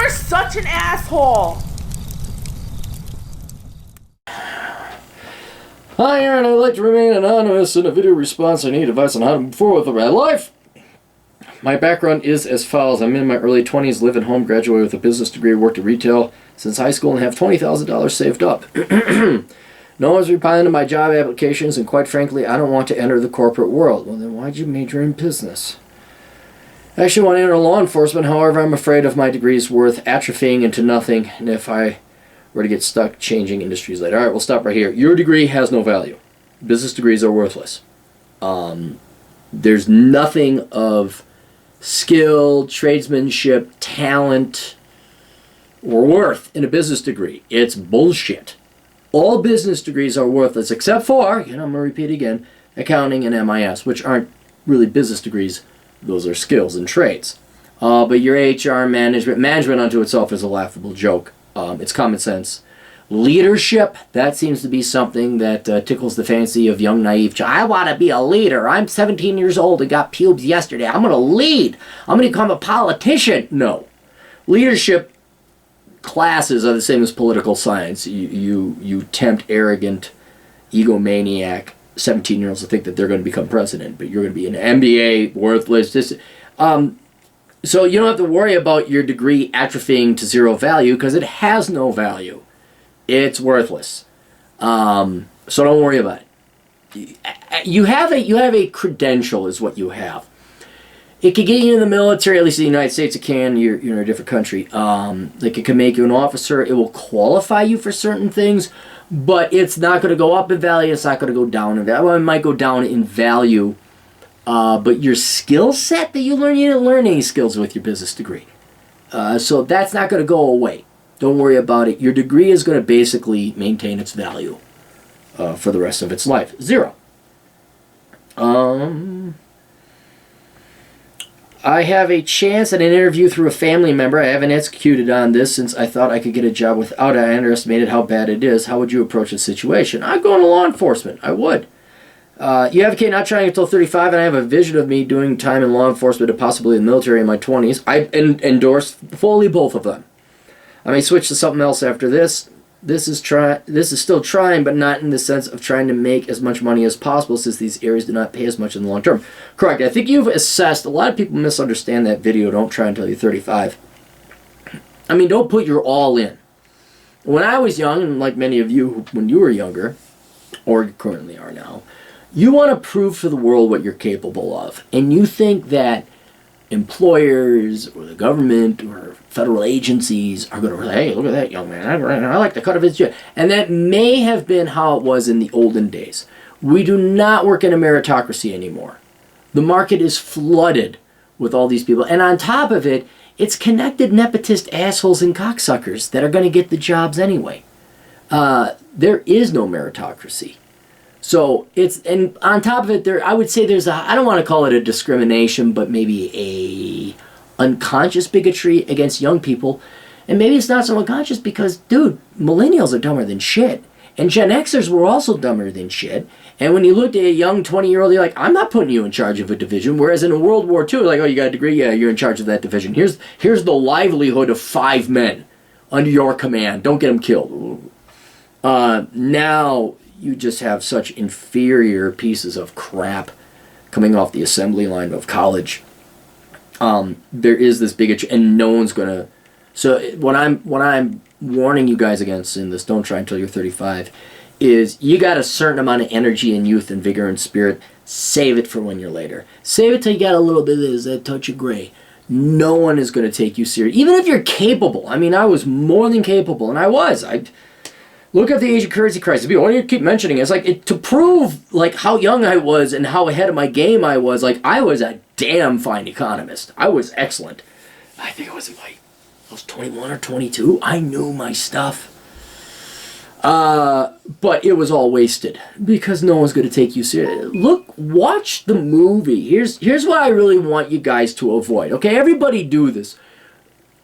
You're such an asshole. Hi, Aaron. I'd like to remain anonymous. In a video response, I need advice on how to move forward with a bad life. My background is as follows. I'm in my early 20s, live at home, graduated with a business degree, worked at retail since high school, and have $20,000 saved up. No one's replying to my job applications, and quite frankly, I don't want to enter the corporate world. Well, then why'd you major in business? I actually want to enter law enforcement. However, I'm afraid of my degree's worth atrophying into nothing, and if I were to get stuck changing industries later. All right, we'll stop right here. Your degree has no value. Business degrees are worthless. There's nothing of skill, tradesmanship, talent, or worth in a business degree. It's bullshit. All business degrees are worthless except for, I'm going to repeat again, accounting and MIS, which aren't really business degrees. Those are skills and trades. But your HR, management unto itself is a laughable joke. It's common sense. Leadership, that seems to be something that tickles the fancy of young, naive children. I want to be a leader. I'm 17 years old and got pubes yesterday. I'm going to lead. I'm going to become a politician. No. Leadership classes are the same as political science. You tempt arrogant, egomaniac 17-year-olds to think that they're going to become president, but you're going to be an MBA, worthless. So you don't have to worry about your degree atrophying to zero value because it has no value. It's worthless. So don't worry about it. You have a credential is what you have. It could get you in the military, at least in the United States it can. You're in a different country. It can make you an officer. It will qualify you for certain things, but it's not going to go up in value. It's not going to go down in value. Well, it might go down in value. But your skill set that you learn, you didn't learn any skills with your business degree. So that's not going to go away. Don't worry about it. Your degree is going to basically maintain its value for the rest of its life. Zero. I have a chance at an interview through a family member. I haven't executed on this since I thought I could get a job without it. I underestimated how bad it is. How would you approach the situation? I'd go into law enforcement. I would. You advocate not trying until 35, and I have a vision of me doing time in law enforcement and possibly in the military in my 20s. I endorse fully both of them. I may switch to something else after this. This is still trying, but not in the sense of trying to make as much money as possible, since these areas do not pay as much in the long term. Correct. I think you've assessed. A lot of people misunderstand that video. Don't try until you're 35. I mean, don't put your all in. When I was young, and like many of you when you were younger, or you currently are now, you want to prove to the world what you're capable of. And you think that employers or the government or federal agencies are going to say, hey, look at that young man. I like the cut of his jib. And that may have been how it was in the olden days. We do not work in a meritocracy anymore. The market is flooded with all these people. And on top of it, it's connected nepotist assholes and cocksuckers that are going to get the jobs anyway. There is no meritocracy. So and on top of it, I would say I don't want to call it a discrimination, but maybe a unconscious bigotry against young people. And maybe it's not so unconscious because, dude, millennials are dumber than shit. And Gen Xers were also dumber than shit. And when you looked at a young 20-year-old, you're like, I'm not putting you in charge of a division. Whereas in World War II, like, oh, you got a degree? Yeah, you're in charge of that division. Here's the livelihood of 5 men under your command. Don't get them killed. Now you just have such inferior pieces of crap coming off the assembly line of college. There is this bigotry, and no one's gonna. So what I'm warning you guys against in this, don't try until you're 35, is you got a certain amount of energy and youth and vigor and spirit. Save it for when you're later. Save it till you got a little bit of this, that touch of gray. No one is going to take you serious, even if you're capable. I mean, I was more than capable, and I was. Look at the Asian currency crisis. People want to keep mentioning it. It's like to prove like how young I was and how ahead of my game I was. Like, I was a damn fine economist. I was excellent. I think I was 21 or 22. I knew my stuff. But it was all wasted because no one's going to take you serious. Watch the movie. Here's what I really want you guys to avoid. Okay, everybody do this.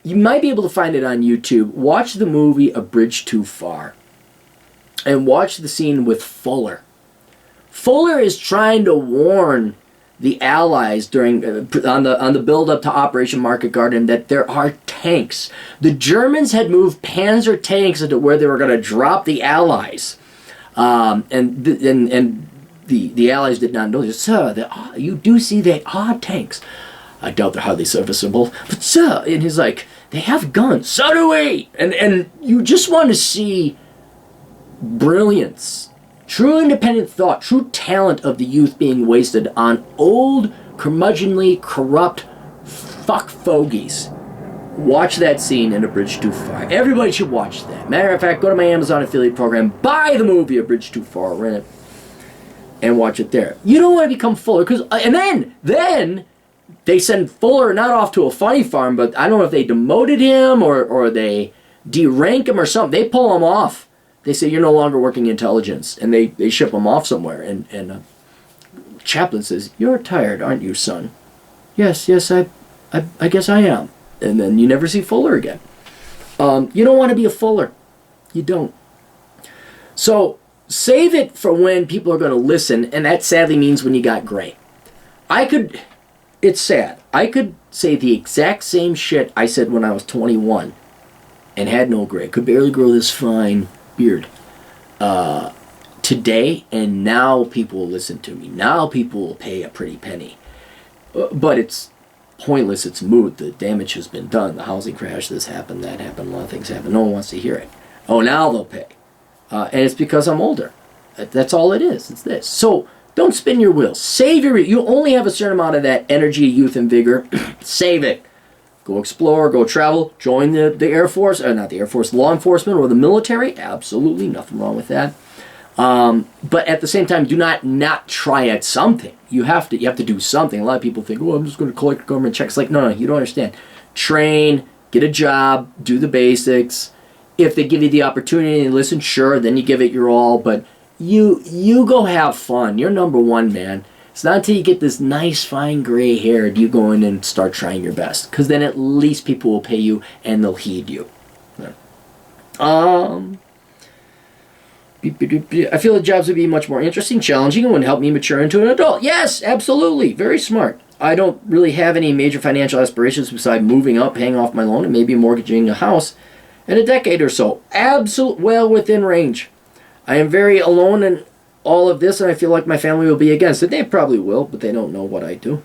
You might be able to find it on YouTube. Watch the movie A Bridge Too Far. And watch the scene with Fuller. Fuller is trying to warn the Allies on the build-up to Operation Market Garden that there are tanks. The Germans had moved Panzer tanks into where they were going to drop the Allies. And the Allies did not know this. Sir, you do see they are tanks. I doubt they're highly serviceable. But sir, and he's like, they have guns. So do we. And you just want to see brilliance, true independent thought, true talent of the youth being wasted on old, curmudgeonly, corrupt fuck fogies. Watch that scene in A Bridge Too Far. Everybody should watch that. Matter of fact, go to my Amazon affiliate program, buy the movie A Bridge Too Far, rent it, and watch it there. You don't want to become Fuller, and then they send Fuller not off to a funny farm, but I don't know if they demoted him or they derank him or something. They pull him off. They say, you're no longer working intelligence, and they ship him off somewhere. And Chaplin says, you're tired, aren't you, son? Yes, I guess I am. And then you never see Fuller again. You don't want to be a Fuller. You don't. So save it for when people are going to listen, and that sadly means when you got gray. It's sad. I could say the exact same shit I said when I was 21 and had no gray. Could barely grow this fine beard. Today, and now people will listen to me. Now people will pay a pretty penny. But it's pointless. It's moot. The damage has been done. The housing crash, this happened, that happened, a lot of things happened. No one wants to hear it. Oh, now they'll pay. And it's because I'm older. That's all it is. It's this. So don't spin your wheels. Save your... You only have a certain amount of that energy, youth, and vigor. Save it. Go explore, go travel, join the Air Force, not the Air Force, law enforcement or the military. Absolutely, nothing wrong with that. But at the same time, do not try at something. You have to do something. A lot of people think, oh, I'm just going to collect government checks. Like, no, you don't understand. Train, get a job, do the basics. If they give you the opportunity and listen, sure, then you give it your all. But you go have fun. You're number one, man. It's not until you get this nice, fine gray hair do you go in and start trying your best. Because then at least people will pay you and they'll heed you. I feel the jobs would be much more interesting, challenging, and would help me mature into an adult. Yes, absolutely. Very smart. I don't really have any major financial aspirations besides moving up, paying off my loan, and maybe mortgaging a house in a decade or so. Well within range. I am very alone in all of this, and I feel like my family will be against it. They probably will, but they don't know what I do.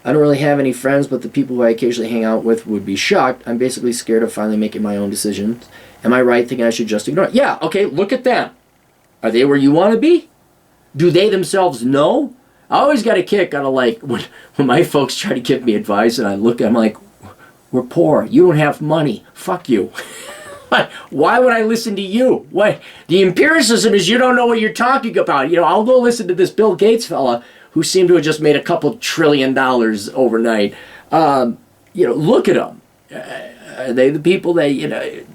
I don't really have any friends, but the people who I occasionally hang out with would be shocked. I'm basically scared of finally making my own decisions. Am I right thinking I should just ignore it? Yeah, okay, look at them. Are they where you want to be? Do they themselves know? I always got a kick out of like when my folks try to give me advice and I look, I'm like, we're poor. You don't have money. Fuck you. Why would I listen to you? What? The empiricism is you don't know what you're talking about. I'll go listen to this Bill Gates fella who seemed to have just made a couple $1 trillion overnight. Look at them. Are they the people that,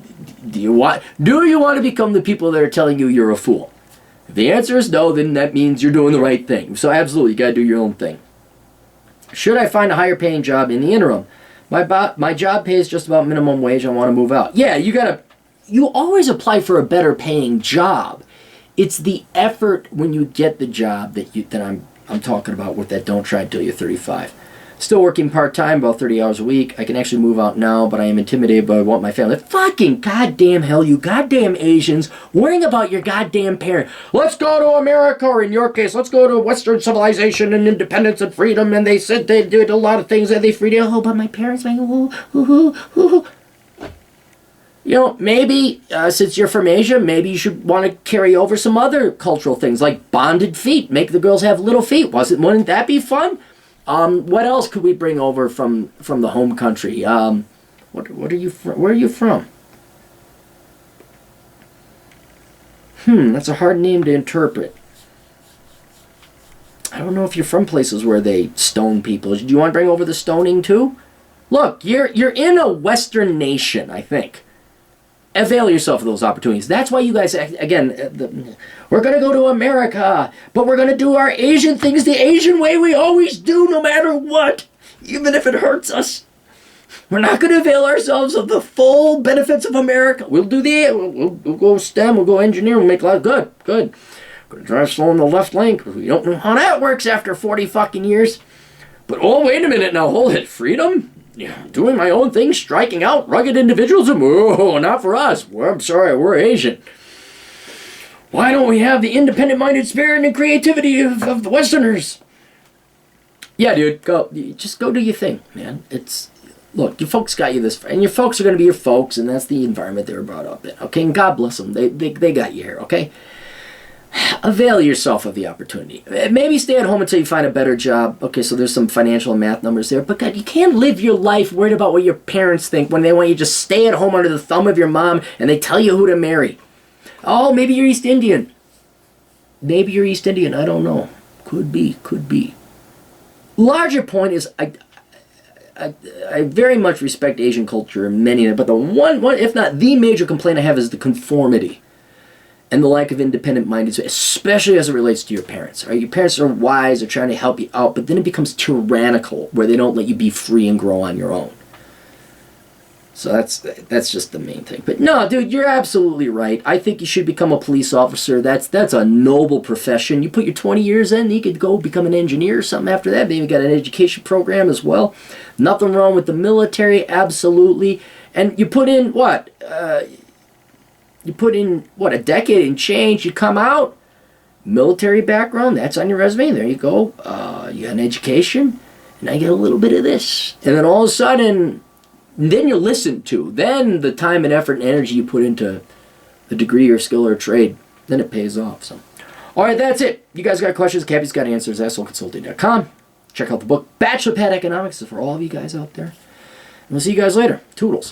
do you want to become the people that are telling you you're a fool? If the answer is no, then that means you're doing the right thing. So absolutely, you got to do your own thing. Should I find a higher paying job in the interim? My job pays just about minimum wage. I want to move out. Yeah, you always apply for a better paying job. It's the effort when you get the job that I'm talking about with that don't try until you're 35. Still working part-time, about 30 hours a week. I can actually move out now, but I am intimidated by what my family... Fucking goddamn hell, you goddamn Asians, worrying about your goddamn parent. Let's go to America, or in your case, let's go to Western civilization and independence and freedom, and they said they did a lot of things and they freed you. Oh, but my parents... maybe, since you're from Asia, maybe you should want to carry over some other cultural things, like bonded feet. Make the girls have little feet. Wouldn't that be fun? What else could we bring over from the home country? What are you from? Where are you from? That's a hard name to interpret. I don't know if you're from places where they stone people. Do you want to bring over the stoning too? Look, you're in a Western nation, I think. Avail yourself of those opportunities. That's why you guys, again, we're going to go to America, but we're going to do our Asian things the Asian way we always do, no matter what, even if it hurts us. We're not going to avail ourselves of the full benefits of America. We'll do we'll go STEM, we'll go engineer, we'll make a lot. Good. Going to drive slow in the left lane, because we don't know how that works after 40 fucking years. But, oh, wait a minute now, hold it. Freedom? doing my own thing, striking out, rugged individualism? Oh, not for us. Well, I'm sorry, we're Asian. Why don't we have the independent-minded spirit and creativity of the Westerners? Yeah, dude, just go do your thing, man. Look, your folks got you this, and your folks are going to be your folks, and that's the environment they were brought up in, okay? And God bless them. They got you here, okay? Avail yourself of the opportunity. Maybe stay at home until you find a better job. Okay, so there's some financial and math numbers there. But God, you can't live your life worried about what your parents think when they want you to just stay at home under the thumb of your mom and they tell you who to marry. Oh, maybe you're East Indian. Maybe you're East Indian. I don't know. Could be. Larger point is, I very much respect Asian culture and many of it, but the one, if not the major complaint I have is the conformity and the lack of independent-minded, especially as it relates to your parents. Right? Your parents are wise, they're trying to help you out, but then it becomes tyrannical, where they don't let you be free and grow on your own. So that's just the main thing. But no, dude, you're absolutely right. I think you should become a police officer. That's a noble profession. You put your 20 years in, you could go become an engineer or something after that. Maybe got an education program as well. Nothing wrong with the military, absolutely. And you put in what? A decade and change. You come out, military background, that's on your resume. There you go. You got an education, and I get a little bit of this. And then all of a sudden, then you're listened to. Then the time and effort and energy you put into a degree or skill or trade, then it pays off. So, all right, that's it. You guys got questions? Cappy's got answers. AssholeConsulting.com. Check out the book. Bachelor Pad Economics is for all of you guys out there. And we'll see you guys later. Toodles.